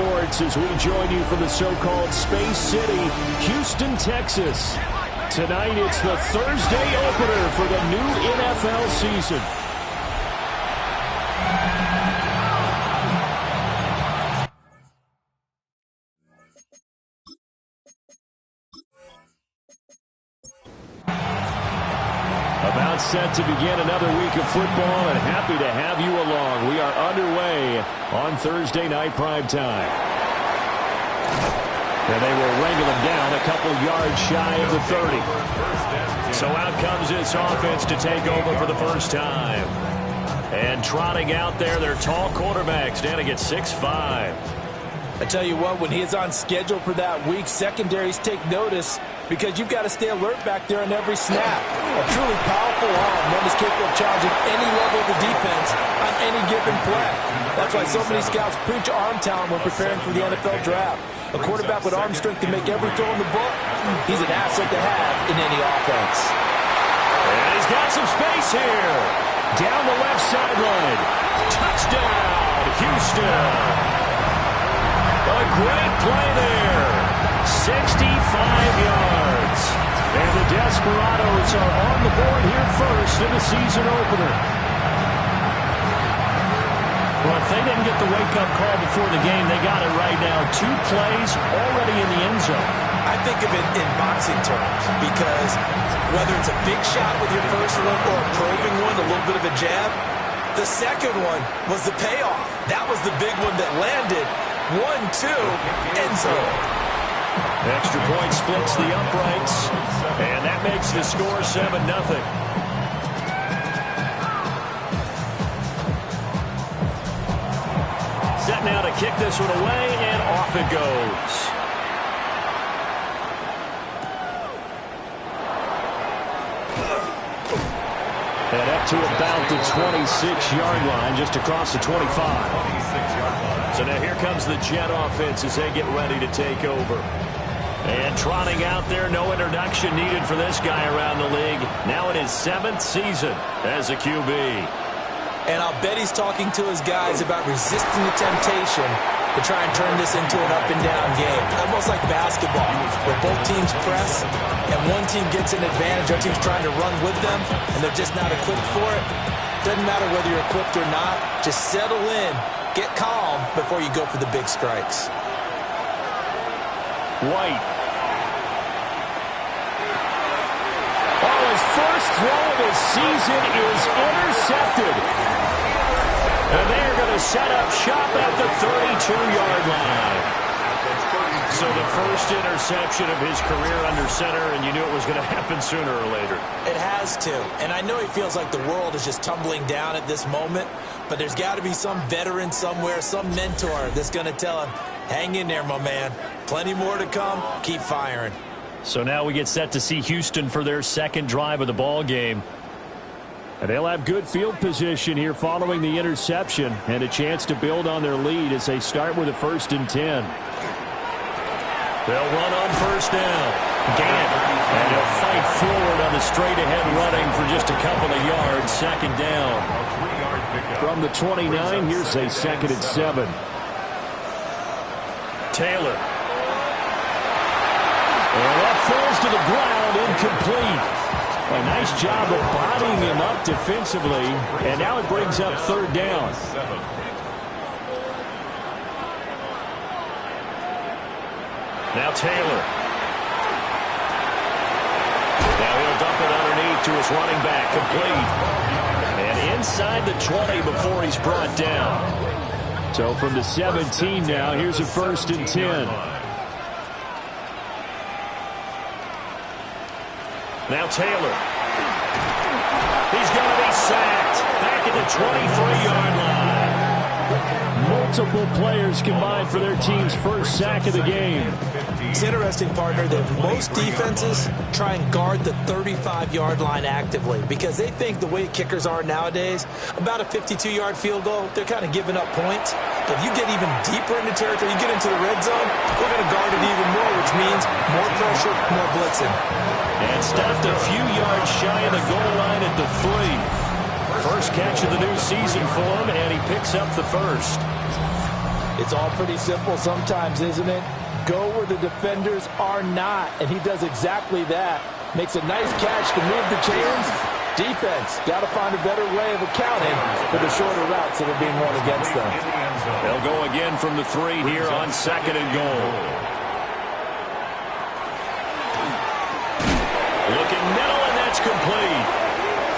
Sports as we join you from the so-called Space City, Houston, Texas. Tonight, it's the Thursday opener for the new NFL season. About set to begin another week of football, and happy to have you along. We are underway on Thursday night primetime. And they will wrangle them down a couple yards shy of the 30. So out comes this offense to take over for the first time. And trotting out there, their tall quarterback standing at 6'5". I tell you what, when he is on schedule for that week, secondaries take notice because you've got to stay alert back there on every snap. A truly powerful arm, one is capable of challenging any level of the defense on any given play. That's why so many scouts preach arm talent when preparing for the NFL draft. A quarterback with arm strength to make every throw in the book, he's an asset to have in any offense. And he's got some space here. Down the left sideline. Touchdown, Houston. A great play there. 65 yards. And the Desperados are on the board here first in the season opener. Well, if they didn't get the wake-up call before the game, they got it right now. 2 plays already in the end zone. I think of it in boxing terms because whether it's a big shot with your first one or a probing one, a little bit of a jab, the second one was the payoff. That was the big one that landed. 1-2, end zone. Extra point splits the uprights, and that makes the score 7-0. Set now to kick this one away, and off it goes. And up to about the 26-yard line, just across the 25. So now here comes the Jet offense as they get ready to take over. And trotting out there, no introduction needed for this guy around the league. Now in his 7th season as a QB. And I'll bet he's talking to his guys about resisting the temptation to try and turn this into an up-and-down game. Almost like basketball, where both teams press, and one team gets an advantage, other team's trying to run with them, and they're just not equipped for it. Doesn't matter whether you're equipped or not. Just settle in, get calm before you go for the big strikes. White. Oh, his first throw of the season is intercepted. And they're going to set up shop at the 32-yard line. So the first interception of his career under center, and you knew it was going to happen sooner or later. It has to. And I know he feels like the world is just tumbling down at this moment, but there's got to be some veteran somewhere, some mentor that's going to tell him, hang in there, my man. Plenty more to come. Keep firing. So now we get set to see Houston for their second drive of the ball game. And they'll have good field position here following the interception and a chance to build on their lead as they start with a 1st and 10. They'll run on first down. Gant. And he'll fight forward on the straight-ahead running for just a couple of yards. 2nd down. From the 29, here's a 2nd and 7. Taylor. And that falls to the ground, incomplete. A nice job of bodying him up defensively, and now it brings up 3rd down. Now Taylor. Now he'll dump it underneath to his running back, complete. And inside the 20 before he's brought down. So from the 17 now, here's a 1st and 10. Now Taylor. He's going to be sacked back at the 23-yard line. Multiple players combined for their team's first sack of the game. It's interesting, partner, that most defenses try and guard the 35-yard line actively because they think the way kickers are nowadays, about a 52-yard field goal, they're kind of giving up points. But if you get even deeper into territory, you get into the red zone, they're going to guard it even more, which means more pressure, more blitzing. And stopped a few yards shy of the goal line at the 3. First catch of the new season for him, and he picks up the first. It's all pretty simple sometimes, isn't it? Go where the defenders are not, and he does exactly that. Makes a nice catch to move the chains. Defense, got to find a better way of accounting for the shorter routes that are being run against them. They'll go again from the 3 here on 2nd and goal. Looking middle, and that's complete.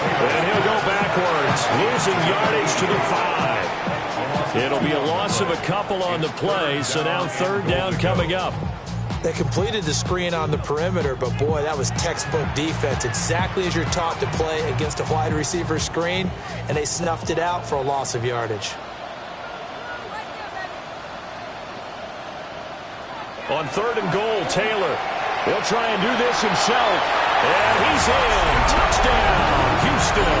And he'll go backwards, losing yardage to the 5. It'll be a loss of a couple on the play, so now 3rd down coming up. They completed the screen on the perimeter, but boy, that was textbook defense. Exactly as you're taught to play against a wide receiver screen, and they snuffed it out for a loss of yardage. On 3rd and goal, Taylor. He'll try and do this himself. And he's in. Touchdown, Houston.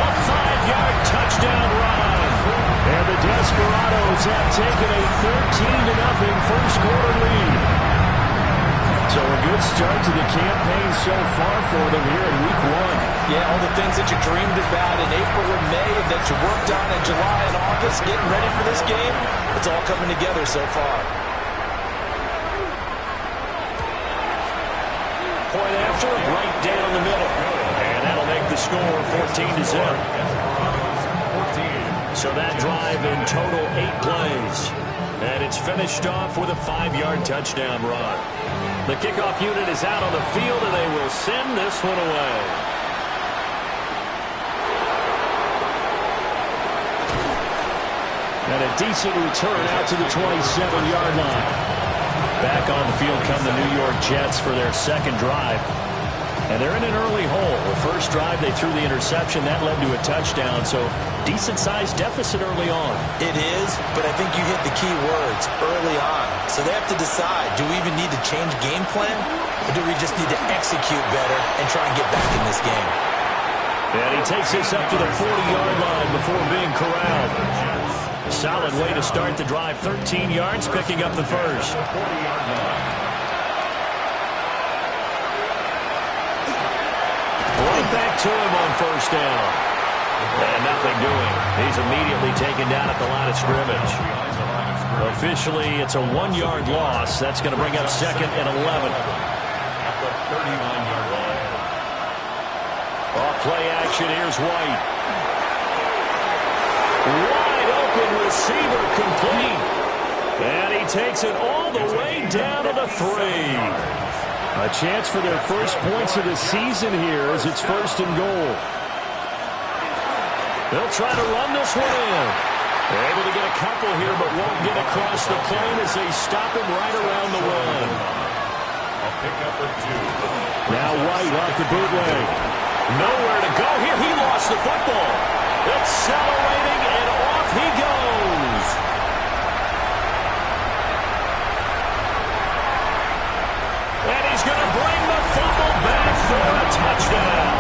A 5-yard touchdown run. And the Desperados have taken a 13-0 first-quarter lead. So a good start to the campaign so far for them here in Week 1. Yeah, all the things that you dreamed about in April and May and that you worked on in July and August, getting ready for this game, it's all coming together so far. Point after, right down the middle. And that'll make the score 14-0. So that drive in total 8 plays. And it's finished off with a 5-yard touchdown run. The kickoff unit is out on the field, and they will send this one away. And a decent return out to the 27-yard line. Back on the field come the New York Jets for their 2nd drive. And they're in an early hole. The first drive, they threw the interception. That led to a touchdown. So decent-sized deficit early on. It is, but I think you hit the key words, early on. So they have to decide, do we even need to change game plan? Or do we just need to execute better and try and get back in this game? And he takes this up to the 40-yard line before being corralled. Solid way to start the drive. 13 yards, picking up the first. Right back to him on 1st down. And nothing doing. He's immediately taken down at the line of scrimmage. Officially, it's a 1-yard loss. That's going to bring up 2nd and 11. Off play action, here's White. Wide open receiver complete. And he takes it all the way down to the 3. A chance for their first points of the season here as it's 1st and goal. They'll try to run this one in. They're able to get a couple here, but won't get across the plane as they stop him right around the 1. Now White off the bootleg. Nowhere to go here. He lost the football. Accelerating, and off he goes. And he's going to bring the fumble back for a touchdown.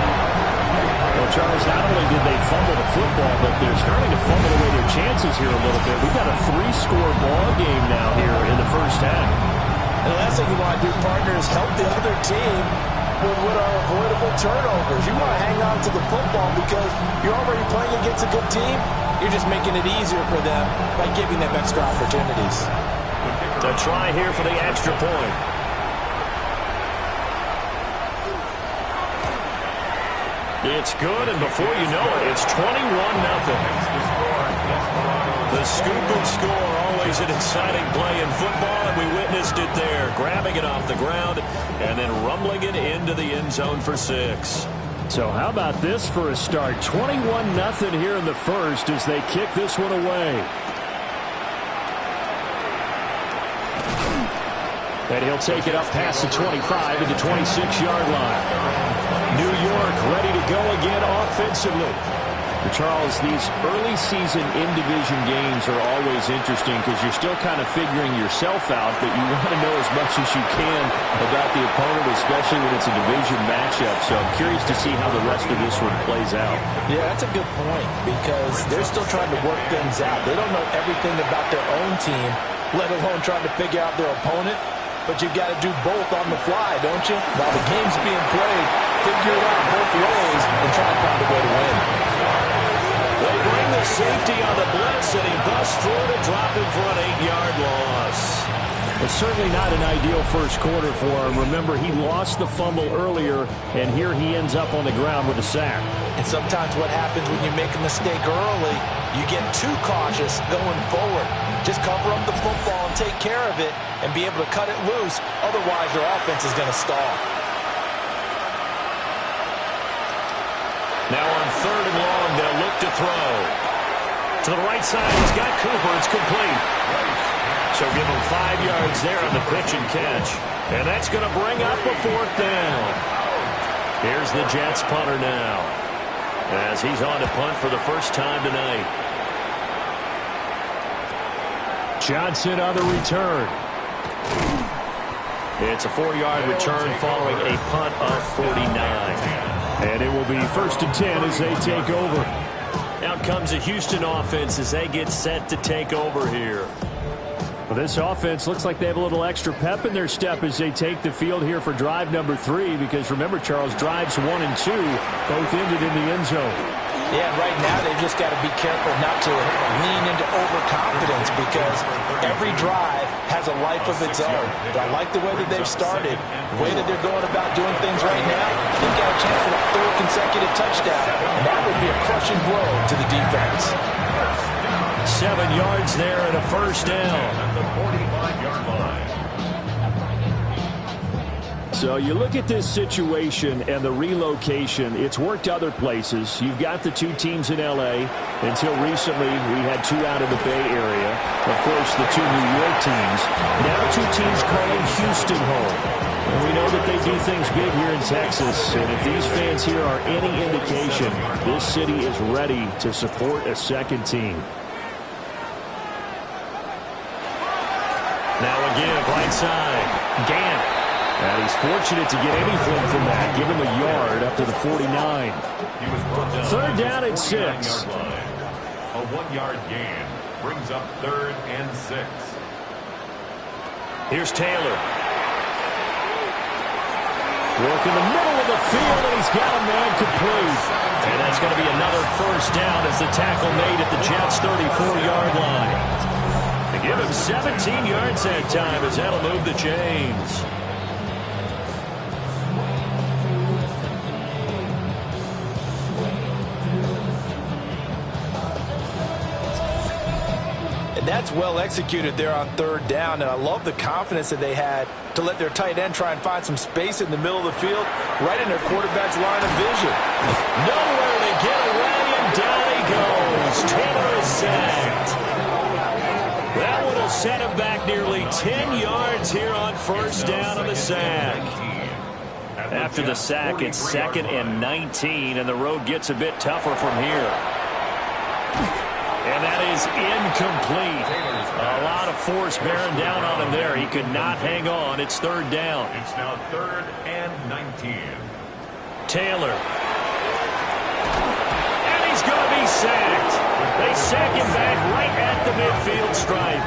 Well, Charles, not only did they fumble the football, but they're starting to fumble away their chances here a little bit. We've got a 3-score ball game now here in the first half. And the last thing you want to do, partner, is help the other team with what are avoidable turnovers. You want to hang on to the football because you're already playing against a good team. You're just making it easier for them by giving them extra opportunities. The try here for the extra point. It's good, and before you know it, it's 21-0. The scoop and score, always an exciting play in football, and we witnessed it there, grabbing it off the ground and then rumbling it into the end zone for 6. So how about this for a start? 21-0 here in the first as they kick this one away. And he'll take it up past the 25 to the 26-yard line. New York ready to go again offensively. Charles, these early season in-division games are always interesting because you're still kind of figuring yourself out, but you want to know as much as you can about the opponent, especially when it's a division matchup. So I'm curious to see how the rest of this one plays out. Yeah, that's a good point because they're still trying to work things out. They don't know everything about their own team, let alone trying to figure out their opponent. But you've got to do both on the fly, don't you? While the game's being played, figure it out both ways and try to find a way to win. They bring the safety on the blitz, and he busts through to drop him for an 8-yard loss. It's certainly not an ideal first quarter for him. Remember, he lost the fumble earlier, and here he ends up on the ground with a sack. And sometimes what happens when you make a mistake early, you get too cautious going forward. Just cover up the football and take care of it and be able to cut it loose. Otherwise, your offense is going to stall. Now on 3rd and long, they'll look to throw. To the right side, he's got Cooper. It's complete. So give him 5 yards there on the pitch and catch. And that's going to bring up a 4th down. Here's the Jets punter now, as he's on to punt for the first time tonight. Johnson on the return. It's a 4-yard return following a punt of 49. And it will be 1st and 10 as they take over. Out comes the Houston offense as they get set to take over here. Well, this offense looks like they have a little extra pep in their step as they take the field here for drive number 3, because remember, Charles, drives 1 and 2 both ended in the end zone. Yeah, right now they've just got to be careful not to lean into overconfidence, because every drive has a life of its own. But I like the way that they've started, the way that they're going about doing things right now. They've got a chance for a 3rd consecutive touchdown, and that would be a crushing blow to the defense. 7 yards there and a 1st down. At the 45-yard line. So you look at this situation and the relocation. It's worked other places. You've got the 2 teams in L.A. Until recently, we had 2 out of the Bay Area. Of course, the 2 New York teams. Now 2 teams calling Houston home. And we know that they do things big here in Texas. And if these fans here are any indication, this city is ready to support a second team. Now a give right side. Gant. And he's fortunate to get anything from that. Give him a yard up to the 49. 3rd down and 6. A 1-yard gain brings up 3rd and 6. Here's Taylor. Work in the middle of the field, and he's got a man complete. And that's going to be another 1st down as the tackle made at the Jets' 34-yard line. They give him 17 yards that time as that'll move the chains. And that's well executed there on 3rd down, and I love the confidence that they had to let their tight end try and find some space in the middle of the field, right in their quarterback's line of vision. Nowhere to get away, and down he goes. Taylor is sacked. That one will set him back nearly 10 yards here on 1st down on the sack. After the sack, it's 2nd and 19, and the road gets a bit tougher from here. And that is incomplete. A lot of force bearing down on him there. He could not hang on. It's 3rd down. It's now 3rd and 19. Taylor. And he's going to be sacked. They sack him back right at the midfield stripe.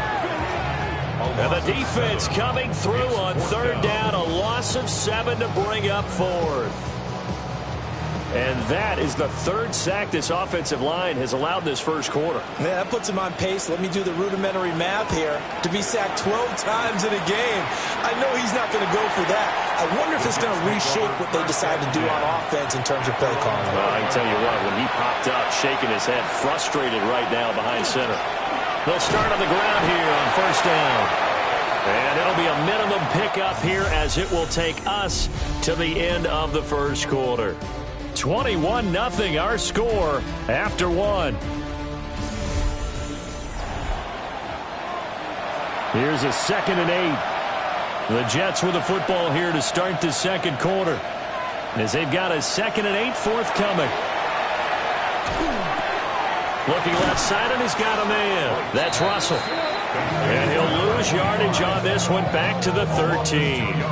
And the defense coming through on 3rd down. A loss of 7 to bring up 4th. And that is the 3rd sack this offensive line has allowed this first quarter. Man, that puts him on pace. Let me do the rudimentary math here. To be sacked 12 times in a game, I know he's not going to go for that. I wonder if it's going to reshape what they decide to do on offense in terms of play calling. Well, I can tell you what, when he popped up, shaking his head, frustrated right now behind center. They'll start on the ground here on 1st down. And it'll be a minimum pickup here as it will take us to the end of the first quarter. 21-0 our score after 1. Here's a 2nd and 8. The Jets with the football here to start the 2nd quarter, as they've got a 2nd and 8 forthcoming. Looking left side, and he's got a man. That's Russell. And he'll lose yardage on this one back to the 13.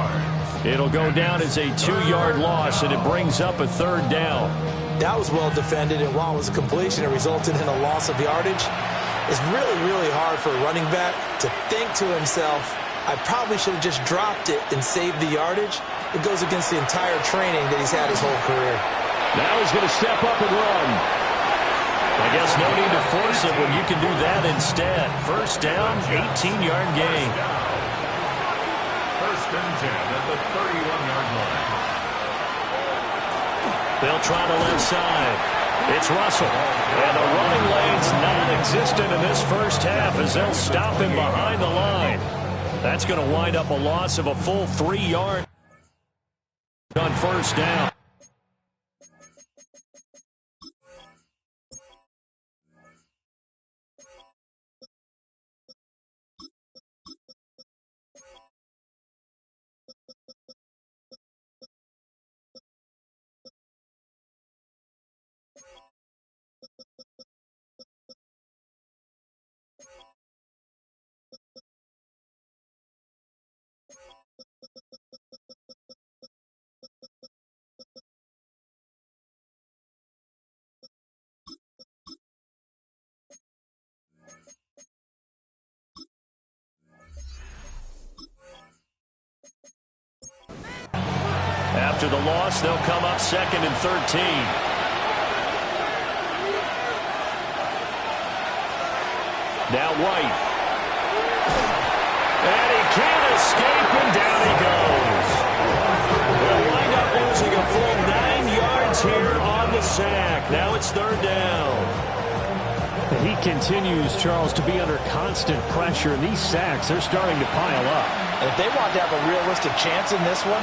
It'll go down as a 2-yard loss, and it brings up a 3rd down. That was well defended, and while it was a completion, it resulted in a loss of yardage. It's really, really hard for a running back to think to himself, I probably should have just dropped it and saved the yardage. It goes against the entire training that he's had his whole career. Now he's going to step up and run. I guess no need to force it when you can do that instead. First down, 18-yard gain. First and 10 at the 31-yard line. They'll try the left side. It's Russell. And the running lane's non-existent in this first half as they'll stop him behind the line. That's going to wind up a loss of a full 3 yards on first down. After the loss, they'll come up 2nd and 13. Now White. And he can't escape, and down he goes. They'll wind up losing a full 9 yards here on the sack. Now it's 3rd down. He continues, Charles, to be under constant pressure, and these sacks, they're starting to pile up. And if they want to have a realistic chance in this one,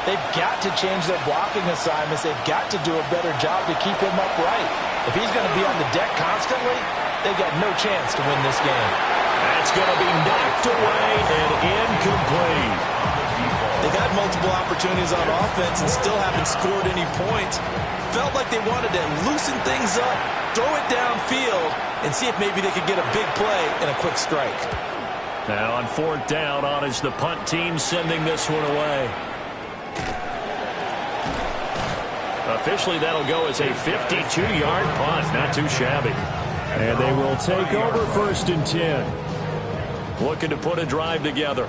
they've got to change their blocking assignments. They've got to do a better job to keep him upright. If he's going to be on the deck constantly, they've got no chance to win this game. That's going to be knocked away and incomplete. They've had multiple opportunities on offense and still haven't scored any points. Felt like they wanted to loosen things up, throw it downfield, and see if maybe they could get a big play and a quick strike. Now on 4th down, on is the punt team sending this one away. Officially, that'll go as a 52-yard punt. Not too shabby. And they will take over 1st and 10. Looking to put a drive together.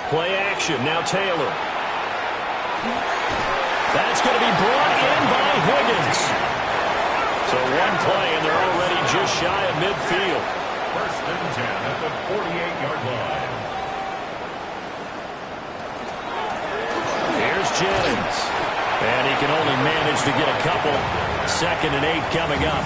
Play action. Now Taylor. That's going to be brought in by Higgins. So one play, and they're already just shy of midfield. 1st and 10 at the 48-yard line. Here's Jennings. And he can only manage to get a couple. 2nd and 8 coming up.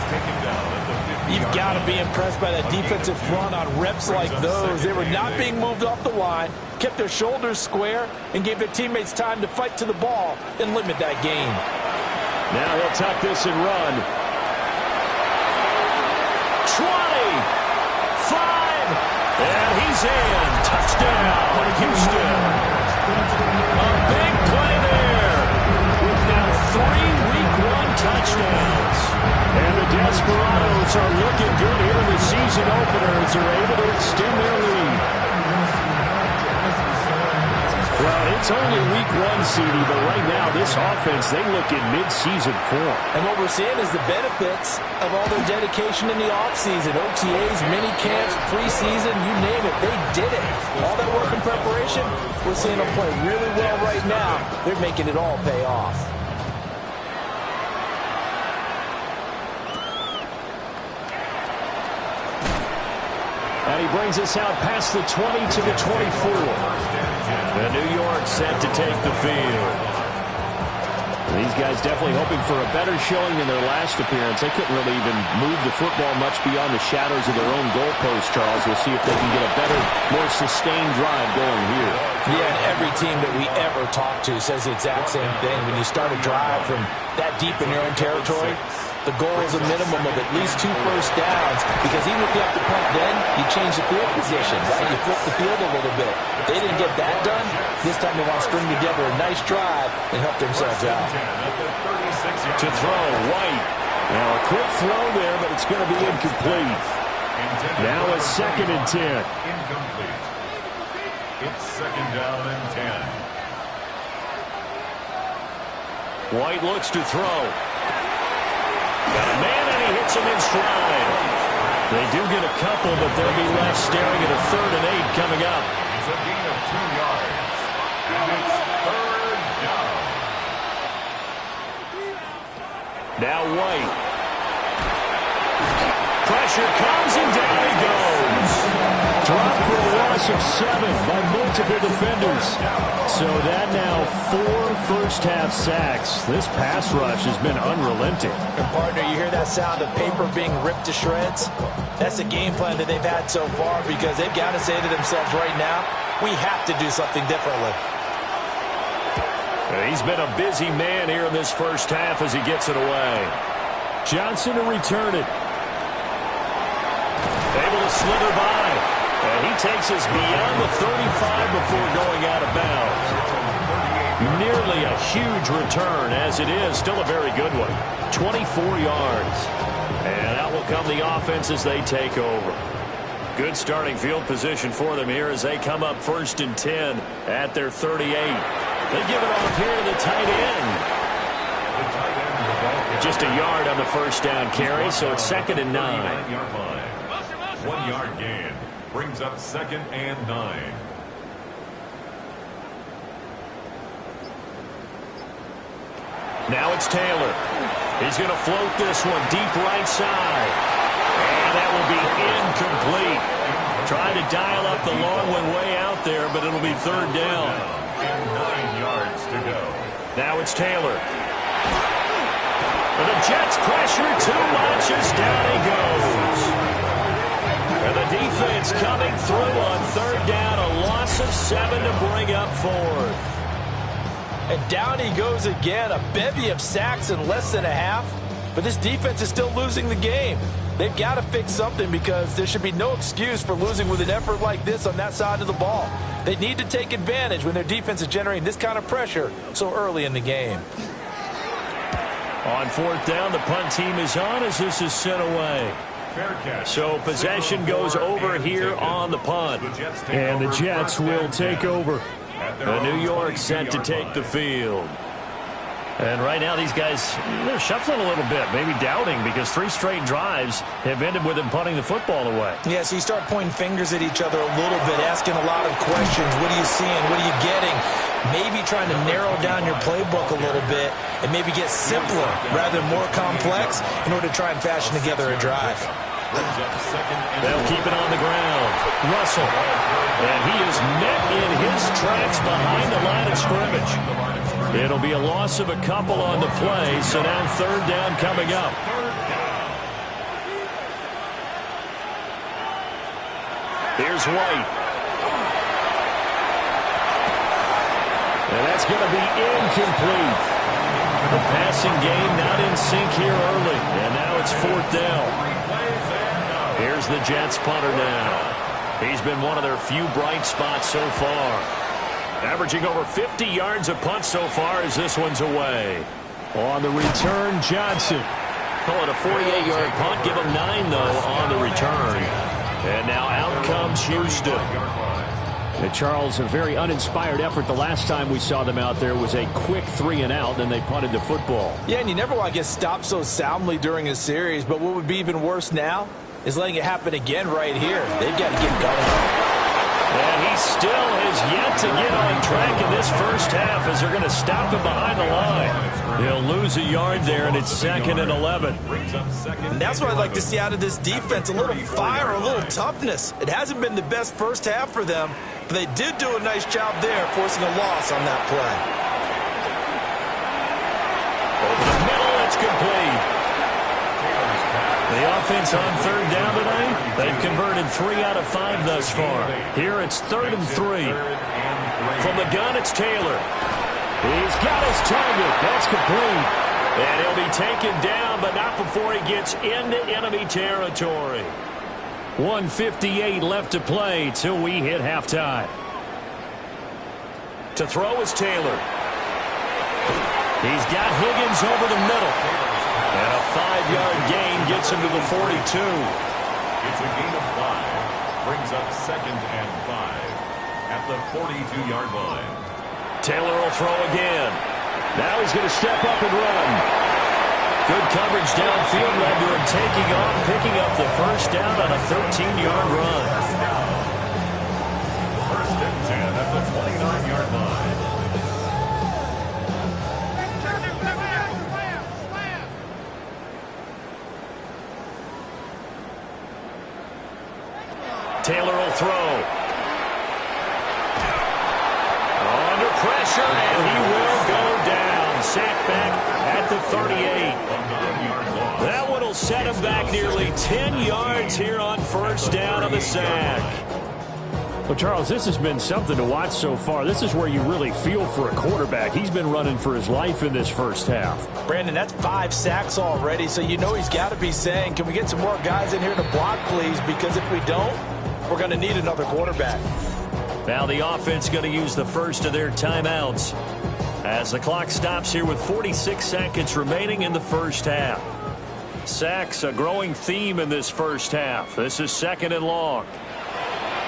You've got to be impressed by that defensive front on reps like those. They were not being moved off the line, kept their shoulders square, and gave their teammates time to fight to the ball and limit that gain. Now he'll tuck this and run. 20, 5, and he's in. Touchdown, Houston. A big play there. With now 3 Week 1 touchdowns. And the Desperados are looking good here in the season opener as they're able to extend their lead. Well, it's only Week 1, CD, but right now this offense, they look in mid-season form. And what we're seeing is the benefits of all their dedication in the offseason. OTAs, mini camps, preseason, you name it, they did it. All that work in preparation, we're seeing them play really well right now. They're making it all pay off. And he brings us out past the 20 to the 24. And New York set to take the field. These guys definitely hoping for a better showing than their last appearance. They couldn't really even move the football much beyond the shadows of their own goalpost, Charles. We'll see if they can get a better, more sustained drive going here. Yeah, and every team that we ever talk to says the exact same thing. When you start a drive from that deep in your own territory, the goal is a minimum of at least 2 first downs, because even if you have to punt then, you change the field position, right? You flip the field a little bit. They didn't get that done. This time they want to string together a nice drive and help themselves out. To throw, White. Now a quick throw there, but it's going to be incomplete. Now it's 2nd and 10. Incomplete. It's 2nd down and 10. White looks to throw. Got a man, and he hits him in stride. They do get a couple, but they'll be left staring at a 3rd and 8 coming up. It's a gain of 2 yards. And it's 3rd down. Now White. Pressure comes and down he goes. Dropped for a loss of 7 by multiple defenders. So that now 4 first-half sacks. This pass rush has been unrelenting. And partner, you hear that sound of paper being ripped to shreds? That's the game plan that they've had so far because they've got to say to themselves right now, we have to do something differently. He's been a busy man here in this first half as he gets it away. Johnson to return it. Able to slither by. And he takes us beyond the 35 before going out of bounds. Nearly a huge return as it is. Still a very good one. 24 yards. And out will come the offense as they take over. Good starting field position for them here as they come up 1st and 10 at their 38. They give it off here to the tight end. Just a yard on the first down carry, so it's 2nd and 9. 1 yard gain brings up 2nd and 9. Now it's Taylor. He's going to float this one deep right side. And that will be incomplete. Trying to dial up the long one way out there, but it'll be 3rd down. And 9 yards to go. Now it's Taylor. And the Jets pressure too much as down he goes. And the defense coming through on 3rd down. A loss of 7 to bring up 4th. And down he goes again. A bevy of sacks in less than a half. But this defense is still losing the game. They've got to fix something because there should be no excuse for losing with an effort like this on that side of the ball. They need to take advantage when their defense is generating this kind of pressure so early in the game. On 4th down, the punt team is on as this is sent away. So possession goes over here on the punt. And the Jets will take over. And New York set to take the field. And right now these guys, they're shuffling a little bit, maybe doubting because 3 straight drives have ended with them punting the football away. Yeah, so you start pointing fingers at each other a little bit, asking a lot of questions. What are you seeing? What are you getting? Maybe trying to narrow down your playbook a little bit and maybe get simpler rather than more complex in order to try and fashion together a drive. They'll keep it on the ground. Russell. And he is met in his tracks behind the line of scrimmage. It'll be a loss of a couple on the play, so now 3rd down coming up. Here's White. And that's going to be incomplete. The passing game not in sync here early, and now it's 4th down. Here's the Jets punter now. He's been one of their few bright spots so far. Averaging over 50 yards a punt so far as this one's away. On the return, Johnson. Call it a 48-yard punt. Give him 9, though, on the return. And now out comes Houston. And Charles, a very uninspired effort. The last time we saw them out there was a quick 3-and-out, and they punted the football. Yeah, and you never want to get stopped so soundly during a series, but what would be even worse now is letting it happen again right here. They've got to get going. And he still has yet to get on track in this first half as they're going to stop him behind the line. He'll lose a yard there, and it's 2nd and 11. And that's what I'd like to see out of this defense, a little fire, a little toughness. It hasn't been the best first half for them, but they did do a nice job there, forcing a loss on that play. Over the middle, it's complete. The offense on 3rd down tonight, they've converted 3 out of 5 thus far. Here it's 3rd and 3. From the gun, it's Taylor. He's got his target. That's complete. And he'll be taken down, but not before he gets into enemy territory. 1:58 left to play till we hit halftime. To throw is Taylor. He's got Higgins over the middle. And a 5-yard gain gets him to the 42. It's a gain of 5. Brings up 2nd and 5 at the 42-yard line. Taylor will throw again. Now he's going to step up and run. Good coverage downfield led to him taking off, picking up the first down on a 13-yard run. 1st and 10 at the 29-yard line. Taylor will throw. Under pressure, and he will go down. Sacked back at the 38. That one will set him back nearly 10 yards here on first down of the sack. Well, Charles, this has been something to watch so far. This is where you really feel for a quarterback. He's been running for his life in this first half. Brandon, that's 5 sacks already, so you know he's got to be saying, can we get some more guys in here to block, please? Because if we don't, we're going to need another quarterback. Now the offense going to use the first of their timeouts as the clock stops here with 46 seconds remaining in the first half. Sacks, a growing theme in this first half. This is 2nd and long.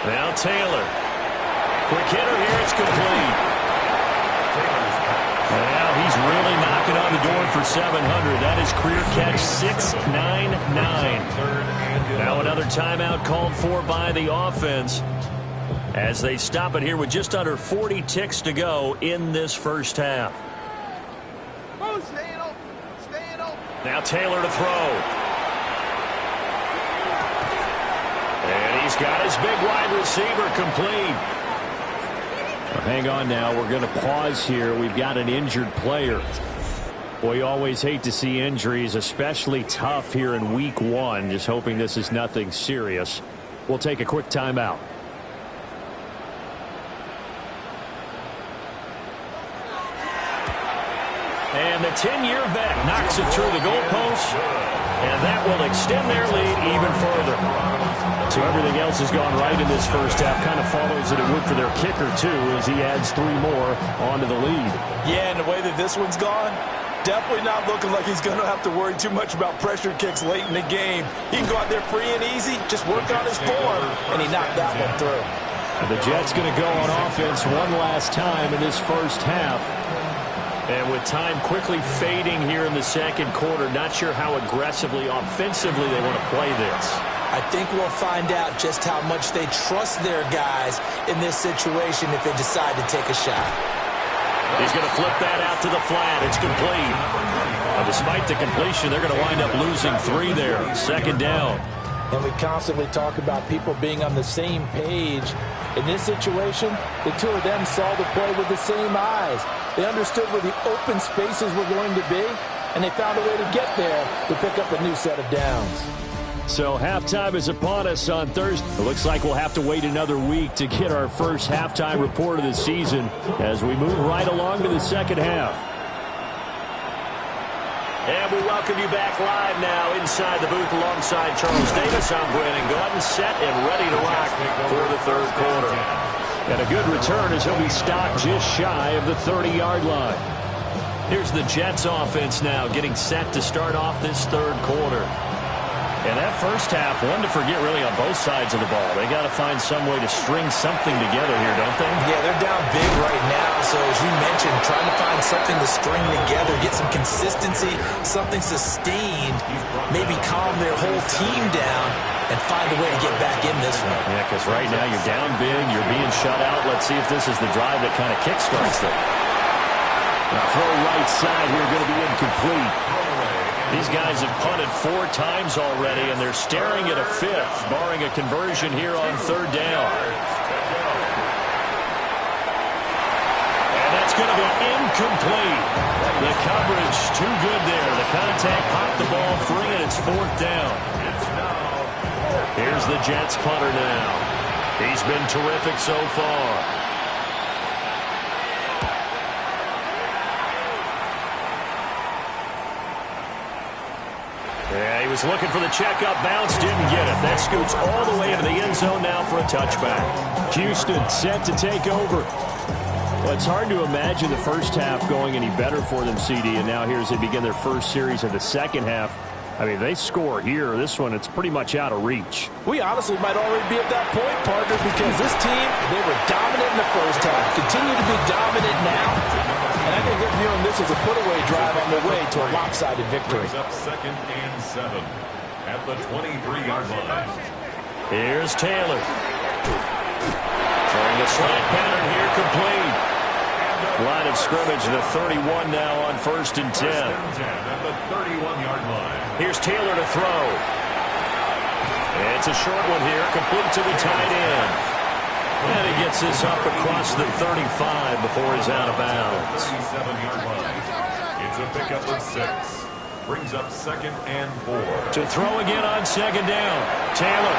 Now Taylor. Quick hitter here. It's complete. Now he's really knocking on the door for 700. That is career catch 699. Now another timeout called for by the offense as they stop it here with just under 40 ticks to go in this first half. Now Taylor to throw. And he's got his big wide receiver complete. Well, hang on now. We're going to pause here. We've got an injured player. Boy, you always hate to see injuries, especially tough here in week 1. Just hoping this is nothing serious. We'll take a quick timeout. And the 10-year vet knocks it through the goalpost, and that will extend their lead even further. So everything else has gone right in this first half. Kind of follows that it would for their kicker, too, as he adds 3 more onto the lead. Yeah, and the way that this one's gone, definitely not looking like he's going to have to worry too much about pressure kicks late in the game. He can go out there free and easy, just work on his form, and he knocked that one through. The Jets going to go on offense one last time in this first half. And with time quickly fading here in the second quarter, not sure how aggressively, offensively they want to play this. I think we'll find out just how much they trust their guys in this situation if they decide to take a shot. He's going to flip that out to the flat. It's complete. Despite the completion, they're going to wind up losing 3 there. 2nd down. And we constantly talk about people being on the same page. In this situation, the two of them saw the play with the same eyes. They understood where the open spaces were going to be, and they found a way to get there to pick up a new set of downs. So halftime is upon us on Thursday. It looks like we'll have to wait another week to get our first halftime report of the season as we move right along to the second half. And we welcome you back live now inside the booth alongside Charles Davis. I'm Brandon Gaudin, set and ready to rock for the third quarter. And a good return as he'll be stopped just shy of the 30-yard line. Here's the Jets offense now getting set to start off this third quarter. And that first half, one to forget really on both sides of the ball. They got to find some way to string something together here, don't they? Yeah, they're down big right now. So as you mentioned, trying to find something to string together, get some consistency, something sustained, maybe calm their whole team down and find a way to get back in this one. Yeah, because right now you're down big, you're being shut out. Let's see if this is the drive that kind of kickstarts them. Now throw right side here, going to be incomplete. These guys have punted 4 times already, and they're staring at a 5th, barring a conversion here on 3rd down. And that's going to be incomplete. The coverage too good there. The contact popped the ball free, and it's 4th down. Here's the Jets punter now. He's been terrific so far. Yeah, he was looking for the checkup bounce, didn't get it. That scoots all the way into the end zone now for a touchback. Houston set to take over. Well, it's hard to imagine the first half going any better for them, CD, and now here as they begin their first series of the second half. I mean, they score here. This one, it's pretty much out of reach. We honestly might already be at that point, partner, because this team, they were dominant in the first half, continue to be dominant now, and I think they're viewing this as a put-away drive on their way to a lopsided victory. Up 2nd and 7 at the 23-yard line. Here's Taylor. Throwing a slant pattern here, complete. Line of scrimmage, the 31 now on 1st and 10. At the 31-yard line. Here's Taylor to throw. It's a short one here, complete to the tight end. And he gets this up across the 35 before he's out of bounds. 37-yard line. It's a pickup of 6. Brings up 2nd and 4. To throw again on 2nd down. Taylor.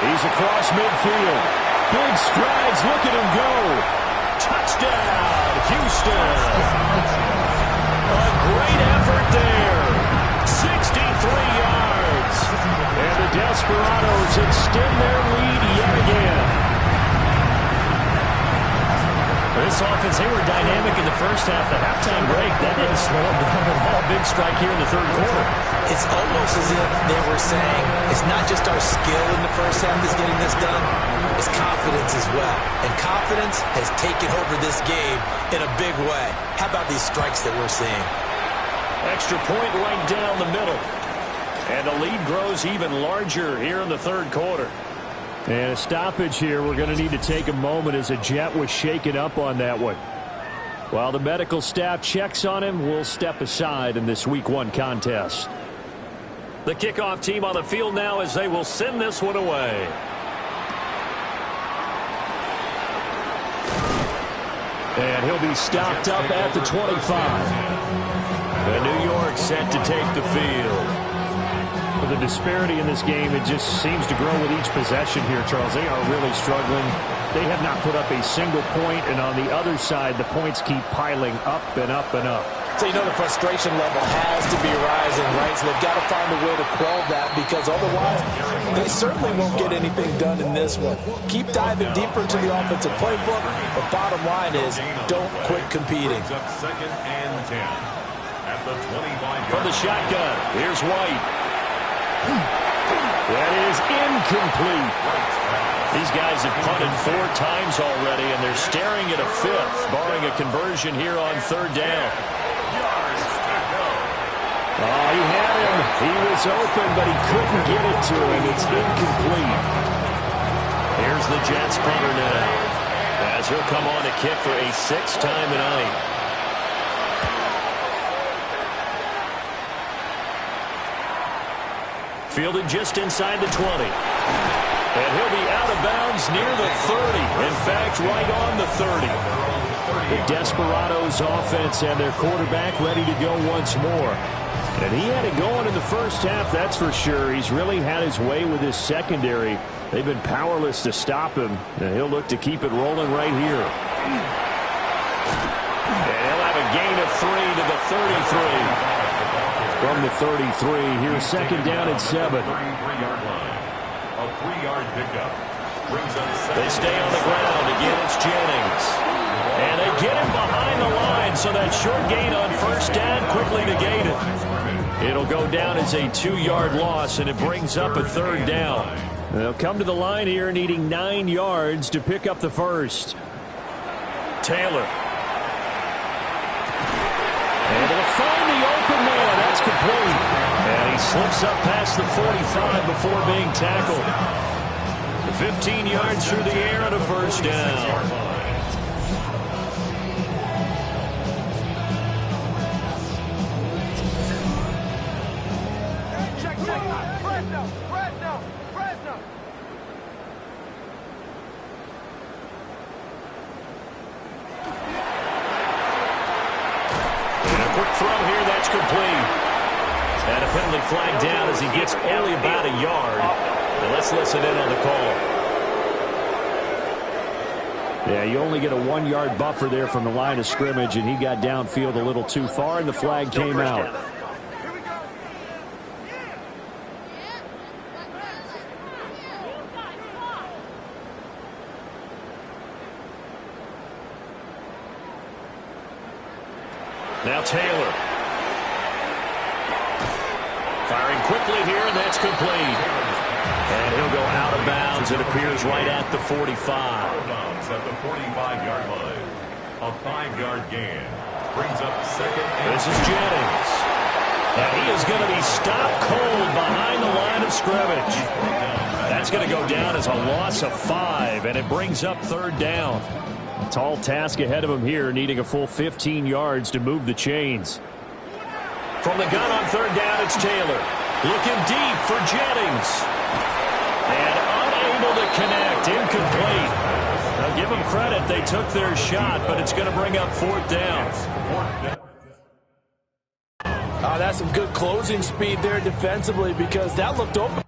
He's across midfield. Big strides. Look at him go. Touchdown, Houston. A great effort there. 63 yards. And the Desperados extend their lead yet again. This offense, they were dynamic in the first half. The halftime break, that didn't slow them down at all. Big strike here in the third quarter. It's almost as if they were saying, it's not just our skill in the first half that's getting this done, it's confidence as well. And confidence has taken over this game in a big way. How about these strikes that we're seeing? Extra point right down the middle. And the lead grows even larger here in the third quarter. And a stoppage here. We're going to need to take a moment as a Jet was shaken up on that one. While the medical staff checks on him, we'll step aside in this Week 1 contest. The kickoff team on the field now as they will send this one away. And he'll be stopped up at the 25. And New York set to take the field. The disparity in this game, it just seems to grow with each possession here, Charles. They are really struggling. They have not put up a single point, and on the other side, the points keep piling up and up and up. So you know the frustration level has to be rising, right? So they've got to find a way to quell that, because otherwise they certainly won't get anything done in this one. Keep diving deeper into the offensive playbook, but bottom line is don't quit competing. 2nd and 10. At the 25-yard From the shotgun, here's White. That is incomplete. These guys have punted 4 times already, and they're staring at a 5th, barring a conversion here on 3rd down. Oh, he had him. He was open, but he couldn't get it to him. It's incomplete. Here's the Jets punter now, as he'll come on to kick for a 6th time tonight. Fielded just inside the 20. And he'll be out of bounds near the 30. In fact, right on the 30. The Desperados offense and their quarterback ready to go once more. And he had it going in the first half, that's for sure. He's really had his way with his secondary. They've been powerless to stop him. And he'll look to keep it rolling right here. And he'll have a gain of 3 to the 33. From the 33, here's 2nd down and 7. 33-yard line. A 3-yard pickup. Brings up 2nd. They stay on the ground. Again, it's Jennings. And they get him behind the line, so that short gain on 1st down quickly negated. It'll go down as a 2-yard loss, and it brings up a 3rd down. They'll come to the line here needing 9 yards to pick up the 1st. Taylor. Able to find the open man. That's complete. And he slips up past the 45 before being tackled. 15 yards through the air and a 1st down. Throw here, that's complete. And a penalty flag down as he gets only about a yard. And let's listen in on the call. Yeah, you only get a 1-yard buffer there from the line of scrimmage, and he got downfield a little too far, and the flag came out. Now Taylor. Firing quickly here, and that's complete. And he'll go out of bounds. It appears right at the 45. Out of bounds at the 45-yard line. A 5-yard gain. Brings up 2nd and... This is Jennings. And he is going to be stopped cold behind the line of scrimmage. That's going to go down as a loss of 5, and it brings up 3rd down. A tall task ahead of him here, needing a full 15 yards to move the chains. From the gun on 3rd down, it's Taylor. Looking deep for Jennings. And unable to connect. Incomplete. Now, give them credit. They took their shot, but it's going to bring up fourth down. That's some good closing speed there defensively because that looked open.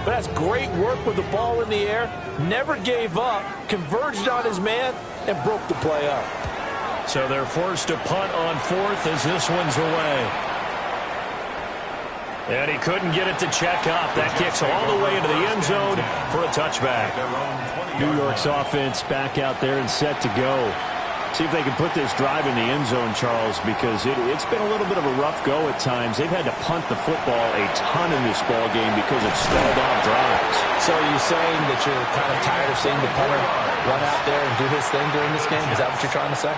But that's great work with the ball in the air. Never gave up, converged on his man, and broke the play up. So they're forced to punt on fourth as this one's away. And he couldn't get it to check up. That kicks all the way into the end zone for a touchback. New York's offense back out there and set to go. See if they can put this drive in the end zone, Charles, because it's been a little bit of a rough go at times. They've had to punt the football a ton in this ball game because of stalled out drives. So are you saying that you're kind of tired of seeing the punter run out there and do his thing during this game? Is that what you're trying to say?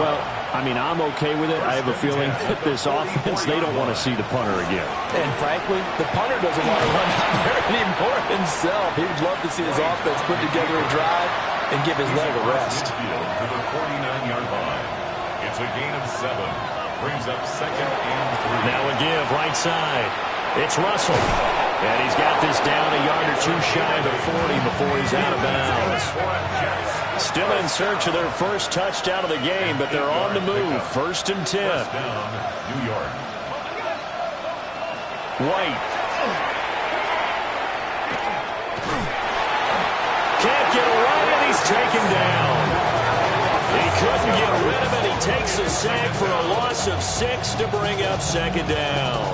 Well, I mean, I'm okay with it. I have a feeling that this offense, they don't want to see the punter again. And frankly, the punter doesn't want to run out there anymore himself. He'd love to see his offense put together a drive and give his leg a rest. To the 49-yard line. It's a gain of 7. Brings up second and 3. Now a give, right side. It's Russell. And he's got this down a yard or two shy of the 40 before he's out of bounds. Still in search of their first touchdown of the game, but they're on the move. First and 10. First down, New York. White. Can't get away, and he's taken down. He couldn't get rid of it. He takes a sack for a loss of 6 to bring up second down.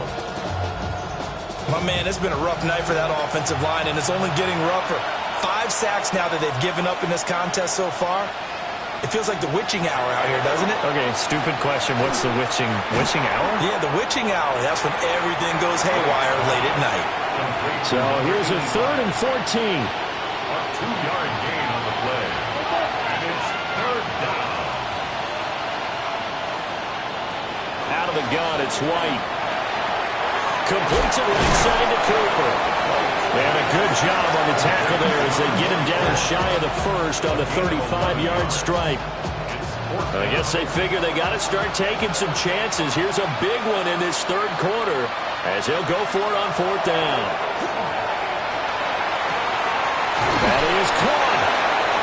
My man, it's been a rough night for that offensive line, and it's only getting rougher. 5 sacks now that they've given up in this contest so far. It feels like the witching hour out here, doesn't it? Okay, stupid question. What's the witching hour? Yeah, the witching hour. That's when everything goes haywire late at night. So here's a 3rd and 14. A 2-yard gain on the play. And it's third down. Out of the gun, it's White. Completes it right side to Cooper. And a good job on the tackle there as they get him down shy of the first on the 35-yard stripe. I guess they figure they got to start taking some chances. Here's a big one in this third quarter as he'll go for it on fourth down. That is caught.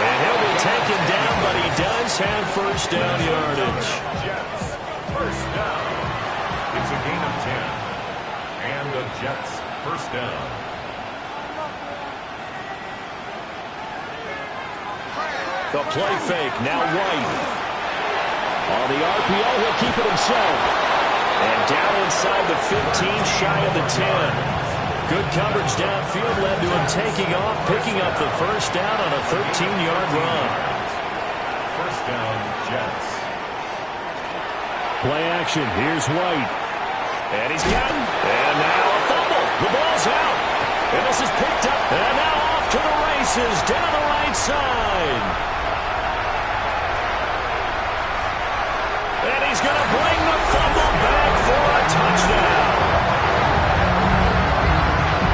And he'll be taken down, but he does have first down yardage. Jets, first down. It's a gain of 10. And the Jets, first down. The play fake, now White. On the RPO, he'll keep it himself. And down inside the 15, shy of the 10. Good coverage downfield led to him taking off, picking up the first down on a 13-yard run. First down, Jets. Play action, here's White. And he's got it. And now a fumble. The ball's out. And this is picked up. And now off to the races down the right side. And he's going to bring the fumble back for a touchdown.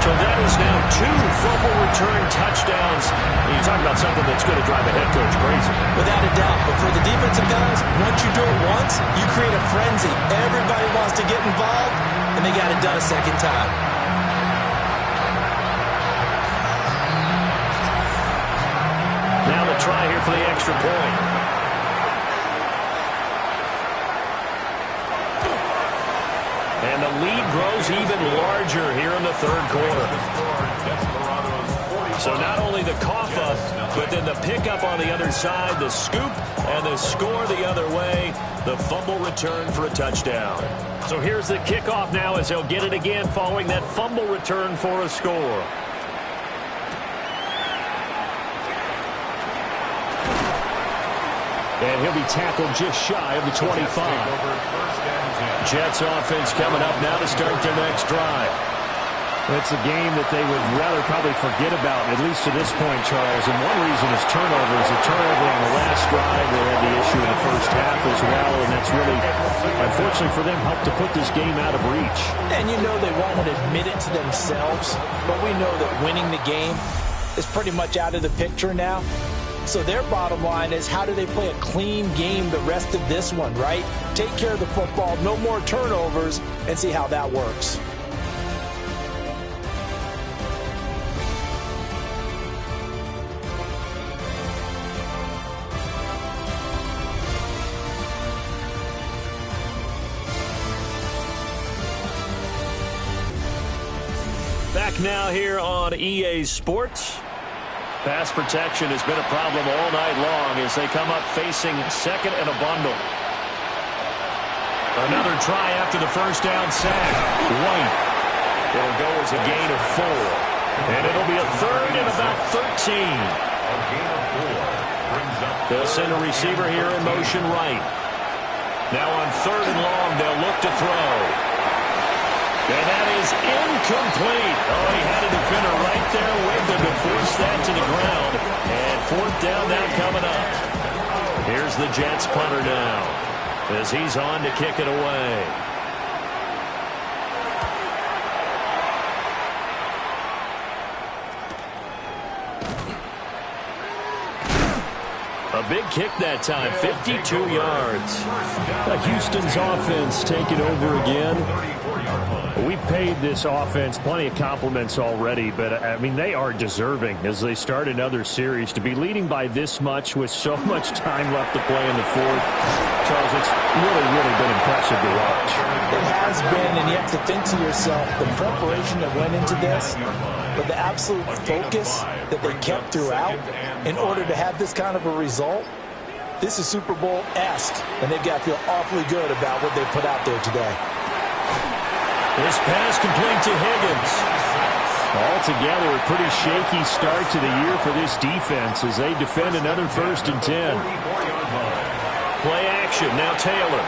So that is now 2 fumble return touchdowns. You talk about something that's going to drive a head coach crazy. Without a doubt. But for the defensive guys, once you do it once, you create a frenzy. Everybody wants to get involved, and they got it done a second time. Now the try here for the extra point. And the lead grows even larger here in the third quarter. Desperados 41, So not only the cough up, but then the pickup on the other side, the scoop, and the score the other way, the fumble return for a touchdown. So here's the kickoff now as he'll get it again following that fumble return for a score. And he'll be tackled just shy of the 25. Jets offense coming up now to start their next drive. It's a game that they would rather probably forget about, at least to this point, Charles. And one reason is turnovers. A turnover on the last drive. They had the issue in the first half as well, and that's really, unfortunately for them, helped to put this game out of reach. And you know they won't admit it to themselves, but we know that winning the game is pretty much out of the picture now. So their bottom line is, how do they play a clean game the rest of this one, right? Take care of the football, no more turnovers, and see how that works. Back now here on EA Sports. Pass protection has been a problem all night long as they come up facing second and a bundle. Another try after the first down sack. White. It'll go as a gain of 4. And it'll be a third and about 13. They'll send a receiver here in motion right. Now on third and long, they'll look to throw. And that is incomplete. Oh, he had a defender right there with him to force that to the ground. And fourth down now coming up. Here's the Jets punter now as he's on to kick it away. A big kick that time, 52 yards. Houston's offense taking over again. We've paid this offense plenty of compliments already, but, I mean, they are deserving as they start another series. To be leading by this much with so much time left to play in the fourth, Charles, it's really, really been impressive to watch. It has been, and you have to think to yourself, the preparation that went into this, but the absolute focus that they kept throughout in order to have this kind of a result. This is Super Bowl-esque, and they've got to feel awfully good about what they put out there today. This pass complete to Higgins. Altogether, a pretty shaky start to the year for this defense as they defend another 1st and 10. Play action, now Taylor.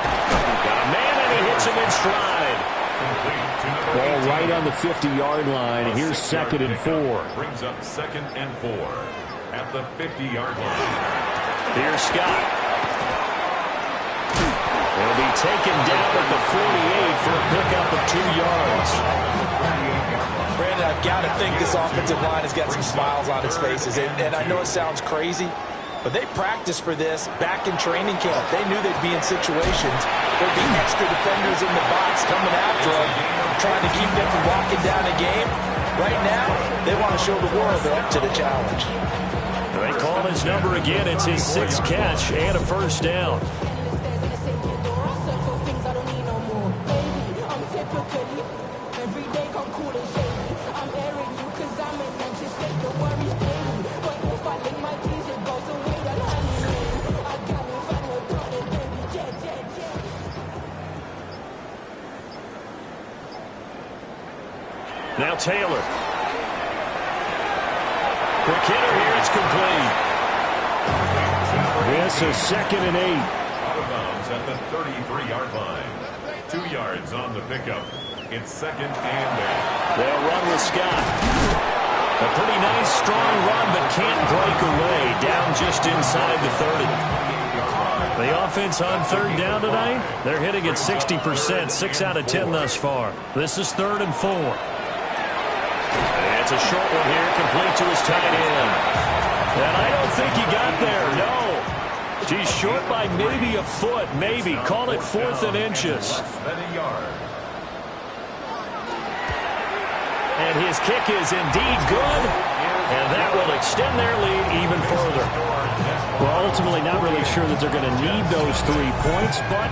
Got a man, and he hits him in stride. Ball right on the 50-yard line, and here's 2nd and 4. Brings up 2nd and 4 at the 50-yard line. Here's Scott. He'll be taken down at the 48 for a pickup of 2 yards. Brandon, I've got to think this offensive line has got some smiles on its faces. And I know it sounds crazy, but they practiced for this back in training camp. They knew they'd be in situations. There'd be extra defenders in the box coming after them, trying to keep them from walking down a game. Right now, they want to show the world they're up to the challenge. They call his number again. It's his 6th catch and a first down. Now Taylor. Quick hitter here, it's complete. This is 2nd and 8. Out of bounds at the 33-yard line. 2 yards on the pickup. It's 2nd and 8. They'll run with Scott. A pretty nice, strong run, but can't break away. Down just inside the 30. The offense on 3rd down tonight, they're hitting at 60%, 6 out of 10 thus far. This is 3rd and 4. It's a short one here, complete to his tight end. And I don't think he got there, no. He's short by maybe a foot, maybe. Call it 4th and inches. And his kick is indeed good, and that will extend their lead even further. Well, ultimately not really sure that they're going to need those 3 points, but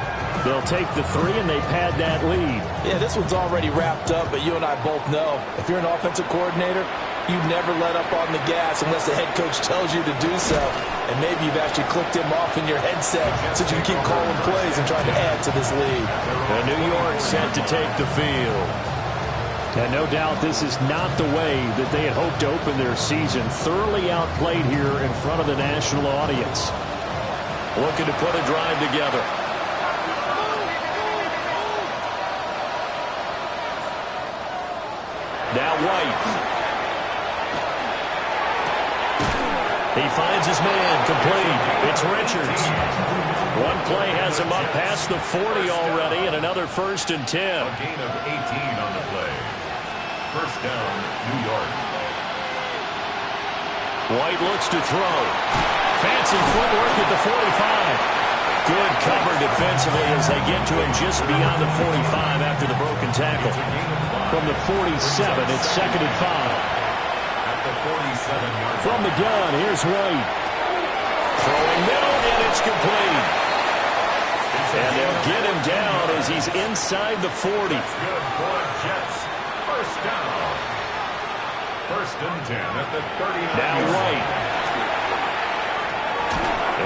they'll take the 3 and they pad that lead. Yeah, this one's already wrapped up, but you and I both know if you're an offensive coordinator, You never let up on the gas unless the head coach tells you to do so. And maybe you've actually clicked him off in your headset so you can keep calling plays and trying to add to this lead. And New York set to take the field. And no doubt this is not the way that they had hoped to open their season. Thoroughly outplayed here in front of the national audience. Looking to put a drive together. Now White. He finds his man, complete. It's Richards. One play has him up past the 40 already, and another 1st and 10. A gain of 18 on the play. First down, New York. White looks to throw. Fancy footwork at the 45. Good cover defensively as they get to him just beyond the 45 after the broken tackle. From the 47, it's 2nd and 5. From the gun, here's White. Throwing middle, and it's complete. And they'll get him down as he's inside the 40. Good for Jets. First down. 1st and 10 at the 39. Now White.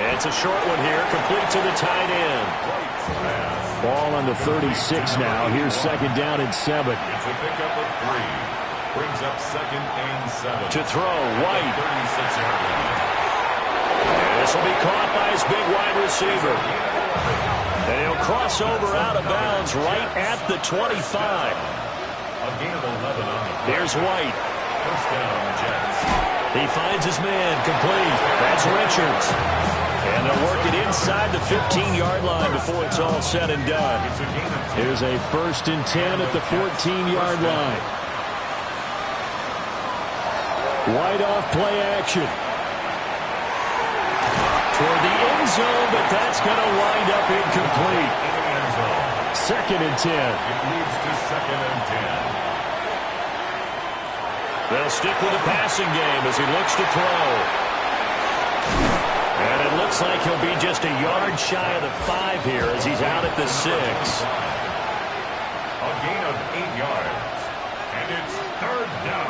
And it's a short one here, complete to the tight end. Ball on the 36 now. Here's 2nd down and 7. It's a pickup of 3. Brings up 2nd and 7. To throw, White. 36-yard line. This will be caught by his big wide receiver. And he'll cross over out of bounds right at the 25. A gain of 11 on the play. Here's White. First down, Jets. He finds his man, complete. That's Richards. And they'll work it inside the 15-yard line before it's all said and done. Here's a 1st and 10 at the 14-yard line. White off play action. Toward the end zone, but that's going to wind up incomplete. 2nd and 10. It leads to 2nd and 10. They'll stick with the passing game as he looks to throw. And it looks like he'll be just a yard shy of the 5 here as he's out at the 6. A gain of 8 yards. And it's 3rd down.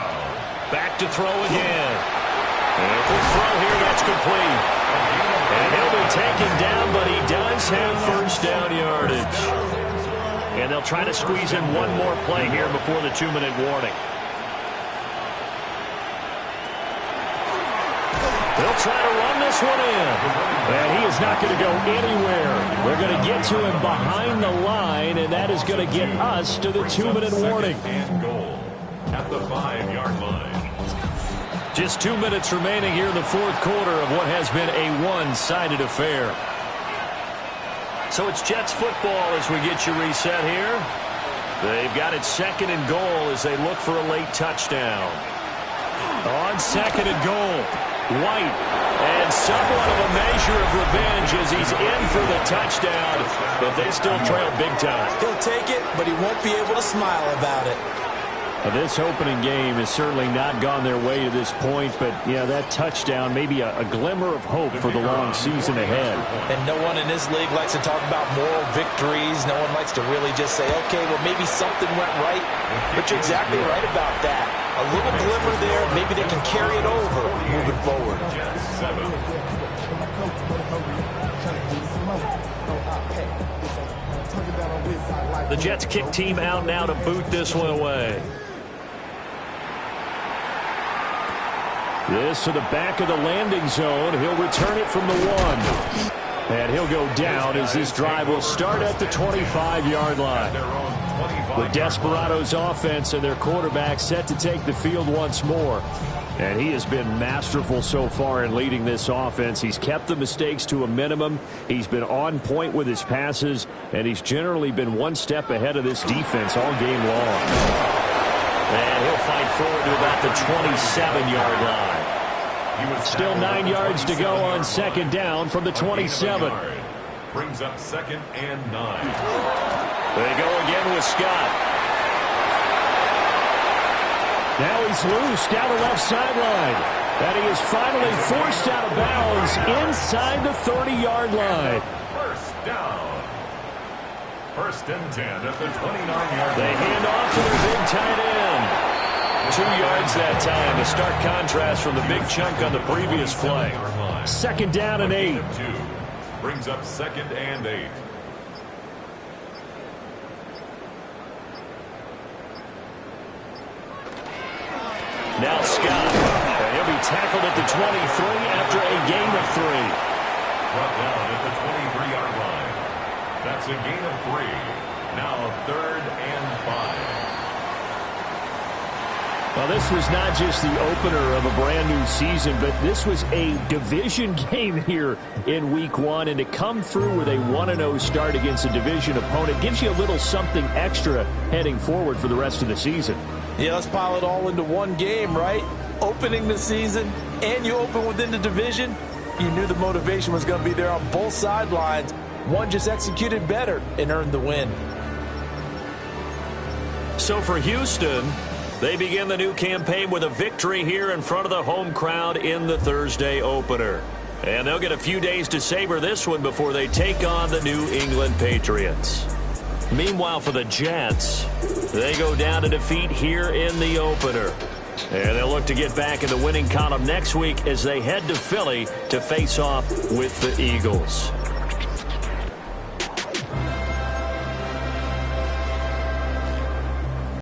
Back to throw again. And a quick throw here, that's complete. And he'll be taken down, but he does have 1st down yardage. And they'll try to squeeze in one more play here before the 2-minute warning. They'll try to run this one in. And he is not going to go anywhere. They're going to get to him behind the line, and that is going to get us to the 2-minute warning. And goal at the 5-yard line. Just 2 minutes remaining here in the 4th quarter of what has been a one-sided affair. So it's Jets football as we get you reset here. They've got it 2nd and goal as they look for a late touchdown. On 2nd and goal, White. And somewhat of a measure of revenge as he's in for the touchdown. But they still trail big time. He'll take it, but he won't be able to smile about it. This opening game has certainly not gone their way to this point, but yeah, that touchdown, maybe a glimmer of hope for the long season ahead. And no one in this league likes to talk about moral victories. No one likes to really just say, okay, well, maybe something went right. But you're exactly right about that. A little glimmer there, maybe they can carry it over moving forward. The Jets kick team out now to boot this one away. This to the back of the landing zone. He'll return it from the 1. And he'll go down as this drive will start at the 25-yard line. The Desperados offense and their quarterback set to take the field once more. And he has been masterful so far in leading this offense. He's kept the mistakes to a minimum. He's been on point with his passes. And he's generally been one step ahead of this defense all game long. And he'll fight forward to about the 27-yard line. Still 9 yards to go on 2nd down from the 27. Brings up 2nd and 9. They go again with Scott. Now he's loose down the left sideline. And he is finally forced out of bounds inside the 30-yard line. First down. 1st and 10 at the 29-yard line. They hand off to their big tight end. 2 yards that time. A stark contrast from the big chunk on the previous play. 2nd down and 8. Brings up 2nd and 8. Now Scott. And he'll be tackled at the 23 after a gain of 3. Brought down at the 23-yard line. That's a gain of 3. Now 3rd and 5. Well, this was not just the opener of a brand-new season, but this was a division game here in Week 1. And to come through with a 1-0 start against a division opponent gives you a little something extra heading forward for the rest of the season. Yeah, let's pile it all into one game, right? Opening the season, and you open within the division. You knew the motivation was going to be there on both sidelines. One just executed better and earned the win. So for Houston, they begin the new campaign with a victory here in front of the home crowd in the Thursday opener. And they'll get a few days to savor this one before they take on the New England Patriots. Meanwhile, for the Jets, they go down to defeat here in the opener. And they'll look to get back in the winning column next week as they head to Philly to face off with the Eagles.